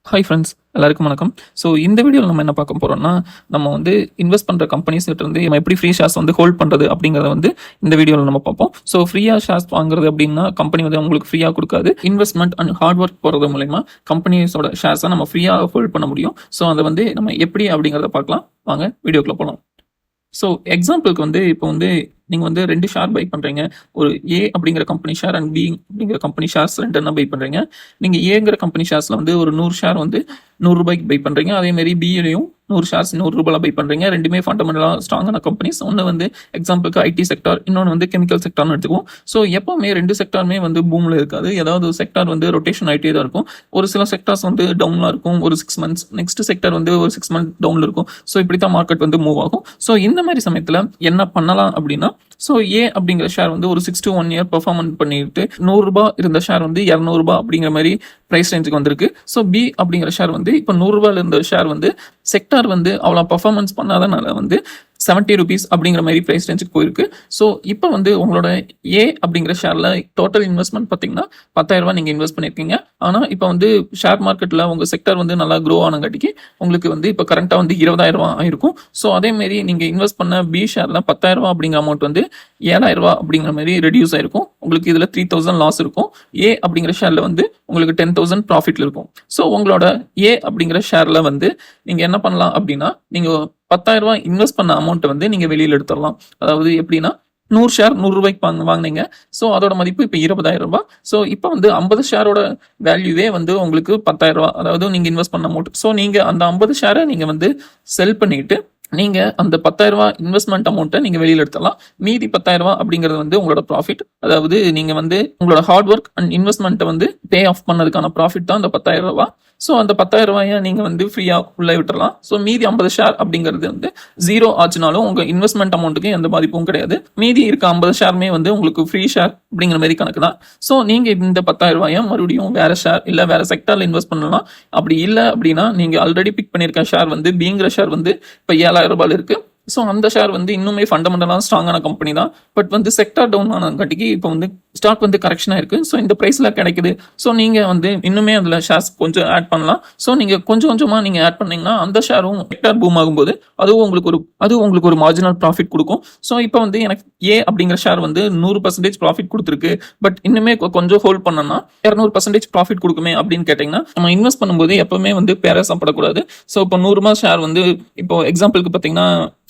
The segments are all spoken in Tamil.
ஹாய் ஃப்ரெண்ட்ஸ், எல்லாருக்கும் வணக்கம். ஸோ இந்த வீடியோவில் நம்ம என்ன பார்க்க போகிறோம்னா, நம்ம வந்து இன்வெஸ்ட் பண்ணுற கம்பெனிஸ்கிட்ட இருந்து நம்ம எப்படி ஃப்ரீ ஷேர்ஸ் வந்து ஹோல்ட் பண்ணுறது அப்படிங்கிறத வந்து இந்த வீடியோவில் நம்ம பார்ப்போம். ஸோ ஃப்ரீயாக ஷேர்ஸ் வாங்குறது அப்படின்னா கம்பெனி வந்து உங்களுக்கு ஃப்ரீயாக கொடுக்காது. இன்வெஸ்ட்மெண்ட் அண்ட் ஹார்ட் ஒர்க் போகிறது மூலயமா கம்பெனிஸோட ஷேர்ஸை நம்ம ஃப்ரீயாக ஹோல்ட் பண்ண முடியும். ஸோ அதை வந்து நம்ம எப்படி அப்படிங்கிறத பார்க்கலாம். வாங்க வீடியோக்குள்ளே போகலாம். ஸோ எக்ஸாம்பிளுக்கு வந்து இப்போ வந்து நீங்கள் வந்து 2 ஷேர் பை பண்ணுறீங்க. ஒரு ஏ அப்படிங்கிற கம்பெனி ஷேர் அண்ட் பி அப்படிங்கிற கம்பெனி ஷேர்ஸ் 2 என்ன பை பண்ணுறீங்க. நீங்கள் ஏங்கிற கம்பெனி ஷேர்ஸில் வந்து ஒரு 100 ஷேர் வந்து 100 ரூபாய்க்கு பை பண்ணுறீங்க. அதேமாரி பியிலையும் 100 ஷேர்ஸ் 100 ரூபாயில் பை பண்ணுறீங்க. ரெண்டுமே ஃபண்டமெண்டலாக ஸ்ட்ராங்கான கம்பெனிஸ். ஒன்று வந்து எக்ஸாம்பிளுக்கு ஐடி செக்டார், இன்னொன்று வந்து கெமிக்கல் செக்டார்னு எடுத்துக்குவோம். ஸோ எப்போவுமே 2 செக்டாருமே வந்து பூமில் இருக்காது. ஏதாவது ஒரு செக்டார் வந்து ரொட்டேஷன் ஆகிட்டே தான் இருக்கும். ஒரு சில செக்டார்ஸ் வந்து டவுனில் இருக்கும் ஒரு 6 மந்த்ஸ், நெக்ஸ்ட் செக்டார் வந்து ஒரு 6 மந்த் டவுனில் இருக்கும். ஸோ இப்படி தான் மார்க்கெட் வந்து மூவ் ஆகும். ஸோ இந்த மாதிரி சமயத்தில் என்ன பண்ணலாம் அப்படின்னா, ஸோ ஏ அப்படிங்கிற ஷேர் வந்து ஒரு 6 to 1 year பெர்ஃபார்மன்ஸ் பண்ணிட்டு 100 ரூபாய் இருந்த ஷேர் வந்து 200 ரூபாய் அப்படிங்கிற மாதிரி பிரைஸ் ரேஞ்சுக்கு வந்திருக்கு. ஸோ பி அப்படிங்கிற ஷேர் வந்து இப்போ 100 ரூபாயில இருந்த ஷேர் வந்து செக்டார் வந்து அவ்வளோ பர்ஃபார்மன்ஸ் பண்ணாதனால வந்து 70 rupees அப்படிங்கிற மாதிரி பிரைஸ் ரேஞ்சுக்கு போயிருக்கு. ஸோ இப்போ வந்து உங்களோட ஏ அப்படிங்கிற ஷேரில் டோட்டல் இன்வெஸ்ட்மெண்ட் பார்த்தீங்கன்னா 10,000 ரூபாய் நீங்கள் இன்வெஸ்ட் பண்ணியிருக்கீங்க. ஆனால் இப்போ வந்து ஷேர் மார்க்கெட்டில் உங்கள் செக்டர் வந்து நல்லா க்ரோ ஆனங்காட்டிக்கு உங்களுக்கு வந்து இப்போ கரண்ட்டாக வந்து 20,000 ரூபாய் ஆயிருக்கும். ஸோ அதேமாரி நீங்கள் இன்வெஸ்ட் பண்ண பி ஷேரில் 10,000 ரூபாய் அப்படிங்கிற அமௌண்ட் வந்து 7,000 ரூபாய் அப்படிங்கிற மாதிரி ரெடியூஸ் ஆயிருக்கும். உங்களுக்கு இதில் 3,000 லாஸ் இருக்கும். ஏ அப்படிங்கிற ஷேரில் வந்து உங்களுக்கு 10,000 ப்ராஃபிட்ல இருக்கும். ஸோ உங்களோட ஏ அப்படிங்கிற ஷேரில் வந்து நீங்கள் என்ன பண்ணலாம் அப்படின்னா, நீங்கள் 10,000 ரூபாய் இன்வெஸ்ட் பண்ண அமௌண்ட்டை வந்து நீங்கள் வெளியில் எடுத்துடலாம். அதாவது எப்படின்னா, 100 ஷேர் 100 ரூபாய்க்கு வாங்கினீங்க. ஸோ அதோட மதிப்பு இப்போ 20,000 ரூபாய். ஸோ இப்போ வந்து 50 ஷேரோட வேல்யூவே வந்து உங்களுக்கு 10,000 ரூபாய். அதாவது நீங்கள் இன்வெஸ்ட் பண்ண அமௌண்ட். ஸோ நீங்கள் அந்த 50 ஷேரை நீங்கள் வந்து செல் பண்ணிட்டு நீங்கள் அந்த 10,000 ரூபாய் இன்வெஸ்ட்மெண்ட் அமௌண்ட்டை நீங்கள் வெளியில் எடுத்துடலாம். மீதி 10,000 ரூபாய் அப்படிங்கிறது வந்து உங்களோட ப்ராஃபிட். அதாவது நீங்கள் வந்து உங்களோட ஹார்ட் ஒர்க் அண்ட் இன்வெஸ்ட்மெண்ட்டை வந்து பே ஆஃப் பண்ணதுக்கான ப்ராஃபிட் தான் அந்த 10,000 ரூபாய். ஸோ அந்த 10,000 ரூபாயை நீங்கள் வந்து ஃப்ரீயாக உள்ளே விட்டுறலாம். ஸோ மீதி 50 ஷேர் அப்படிங்கிறது வந்து 0 ஆச்சுனாலும் உங்கள் இன்வெஸ்ட்மெண்ட் அமௌண்ட்டுக்கு எந்த பாதிப்பும் கிடையாது. மீதி இருக்க 50 ஷேருமே வந்து உங்களுக்கு ஃப்ரீ ஷேர் அப்படிங்கிற மாதிரி கணக்கு தான். ஸோ நீங்கள் இந்த 10,000 ரூபாயை மறுபடியும் வேறு ஷேர் இல்லை வேறு செக்டாரில் இன்வெஸ்ட் பண்ணலாம். அப்படி இல்லை அப்படின்னா நீங்கள் ஆல்ரெடி பிக் பண்ணியிருக்க ஷேர் வந்து பிங்கிற ஷேர் வந்து இப்போ 7,000 ரூபாயில் இருக்குது. ஸோ அந்த ஷேர் வந்து இன்னுமே ஃபண்டமெண்டலாக ஸ்ட்ராங்கான கம்பெனி தான். பட் வந்து செக்டார் டவுன் ஆனங்காட்டிக்கு இப்போ வந்து ஸ்டாக் வந்து கரெக்ஷனாக இருக்குது. ஸோ இந்த ப்ரைஸில் கிடைக்குது. ஸோ நீங்கள் வந்து இன்னுமே அதில் ஷேர்ஸ் கொஞ்சம் ஆட் பண்ணலாம். ஸோ நீங்கள் கொஞ்சம் கொஞ்சமாக நீங்கள் ஆட் பண்ணிங்கன்னா அந்த ஷேரும் செக்டார் பூம் ஆகும்போது அதுவும் உங்களுக்கு ஒரு மார்ஜினல் ப்ராஃபிட் கொடுக்கும். ஸோ இப்போ வந்து எனக்கு ஏ அப்படிங்கிற ஷேர் வந்து 100% ப்ராஃபிட் கொடுத்துருக்கு. பட் இன்னுமே கொஞ்சம் ஹோல்ட் பண்ணோம்னா 200% ப்ராஃபிட் கொடுக்குமே அப்படின்னு கேட்டிங்கன்னா, நம்ம இன்வெஸ்ட் பண்ணும்போது எப்பவுமே வந்து பேராசப்படக்கூடாது. ஸோ இப்போ 100 ரூபாய் ஷேர் வந்து இப்போ எக்ஸாம்பிளுக்கு பார்த்தீங்கன்னா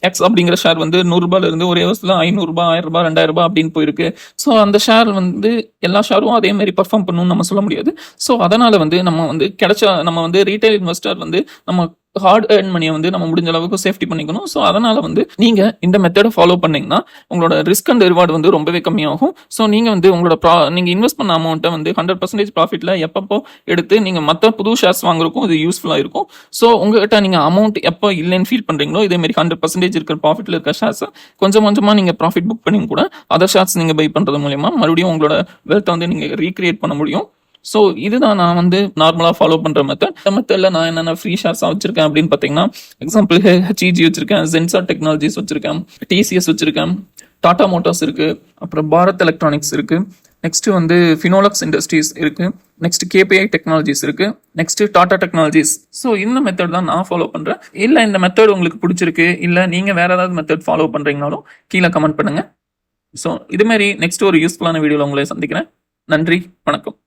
எக்ஸ் அப்படிங்கிற ஷேர் வந்து 100 ரூபாயில இருந்து ஒரே வருஷத்துல 500 ரூபாய் 1000 ரூபாய் 2000 ரூபாய் அப்படின்னு போயிருக்கு. ஸோ அந்த ஷேர் வந்து எல்லா ஷேரும் அதே மாதிரி பர்ஃபார்ம் பண்ணணும்னு நம்ம சொல்ல முடியாது. ஸோ அதனால வந்து நம்ம வந்து ரீட்டைல் இன்வெஸ்டர் வந்து நம்ம ஹார்ட் ஏர்ன் மணியை வந்து நம்ம முடிஞ்ச அளவுக்கு சேஃப்டி பண்ணிக்கணும். ஸோ அதனால வந்து நீங்க இந்த மெத்தடை ஃபாலோ பண்ணீங்கன்னா உங்களோட ரிஸ்க் அண்ட் ரிவார்டு வந்து ரொம்பவே கம்மியாகும். ஸோ நீங்க வந்து உங்களோட நீங்க இன்வெஸ்ட் பண்ண அமௌண்ட்டை வந்து 100% ப்ராஃபிட்ல எப்பப்போ எடுத்து நீங்க மற்ற புது ஷேர்ஸ் வாங்குறதுக்கும் இது யூஸ்ஃபுல்லா இருக்கும். ஸோ உங்ககிட்ட நீங்க அமௌண்ட் எப்போ இல்லைன்னு ஃபீல் பண்றீங்களோ இதே மாதிரி 100% இருக்கிற ப்ராஃபிட்ல இருக்க ஷேர்ஸ் கொஞ்சம் கொஞ்சமா நீங்க ப்ராஃபிட் புக் பண்ணி கூட அதர் ஷேர்ஸ் நீங்க பை பண்றது மூலமா மறுபடியும் உங்களோட வெல்த் வந்து நீங்க ரீக்ரியேட் பண்ண முடியும். ஸோ இதுதான் நான் வந்து நார்மலாக ஃபாலோ பண்ணுற மெத்தட். இந்த மெத்தடில் நான் என்னென்ன ஃப்ரீ ஷேர்ஸாக வச்சிருக்கேன் அப்படின்னு பார்த்தீங்கன்னா, எக்ஸாம்பிள் ஹெச்இஜி வச்சிருக்கேன், ஜென்சார் டெக்னாலஜிஸ் வச்சிருக்கேன், டிசிஎஸ் வச்சிருக்கேன், டாடா மோட்டார்ஸ் இருக்கு, அப்புறம் பாரத் எலக்ட்ரானிக்ஸ் இருக்கு, நெக்ஸ்ட் வந்து ஃபினோலக்ஸ் இண்டஸ்ட்ரீஸ் இருக்கு, நெக்ஸ்ட் கேபிஐ டெக்னாலஜிஸ் இருக்கு, நெக்ஸ்ட் டாடா டெக்னாலஜிஸ். ஸோ இந்த மெத்தட் தான் நான் ஃபாலோ பண்ணுறேன். இல்லை இந்த மெத்தட் உங்களுக்கு பிடிச்சிருக்கு, இல்லை நீங்கள் வேற ஏதாவது மெத்தட் ஃபாலோ பண்ணுறீங்கனாலும் கீழே கமெண்ட் பண்ணுங்க. ஸோ இதுமாரி நெக்ஸ்ட் ஒரு யூஸ்ஃபுல்லான வீடியோவில் உங்களை சந்திக்கிறேன். நன்றி, வணக்கம்.